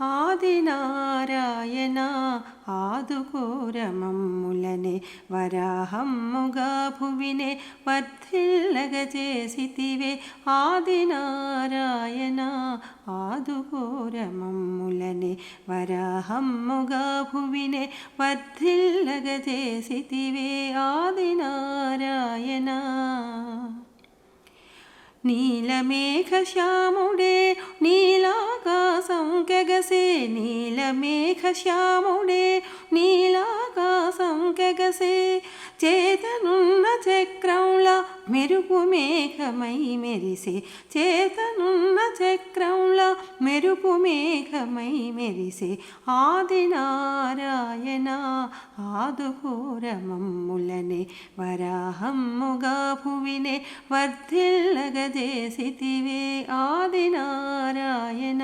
ఆదినారాయణ ఆదుకోరమమ్ములనే వరాహమ్ముగా భువినే వర్ధిల్లగజేసితివే. ఆదినారాయణ ఆదుకోరమమ్ములనే వరాహమ్ముగా భువినే వర్ధిల్లగజేసితివే. ఆదినారాయణ నీలమేఘశ్యాముడే నీలాకాశం కెగసే. నీలమేఘశ్యాముడే నీలాకాశం కెగసే. చేతనున్న చక్రంలా మెరుపు మేఘమై మెరిసే. చేతనున్న చక్రంలా మెరుపు మేఘమై మెరిసే. ఆదినారాయణ ఆదుకోరమమ్ములనే వరాహమ్ముగా భువినే వర్ధిల్లగజేసితివే. ఆదినారాయణ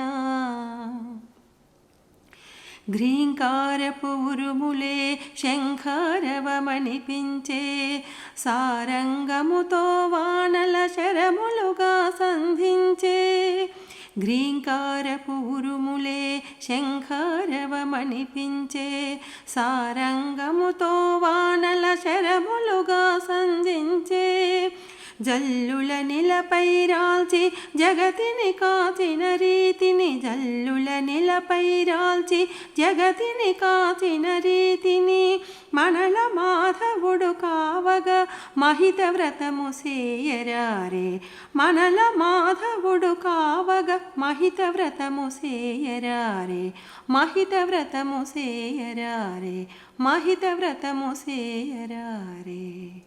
గ్రీంకారపు ఉరుములే శంఖారవమనిపించే. సారంగముతో వానల శరములుగా సంధించే. గ్రీంకారపు ఉరుములే శంఖారవమనిపించే. సారంగముతో వానల శరములుగా సంధించే. జల్లుల నిలపై రాల్చి జగతిని కాచిన రీతిని. జల్లుల నిలపై రాల్చి జగతిని కాచిన రీతిని. మనల మాధవుడు కావగా మహిత వ్రతము సేయరారే. మనల మాధవుడు కావగా మహిత వ్రతము సేయరారే. మహిత వ్రతము సేయరారే. మహిత వ్రతము సేయరారే.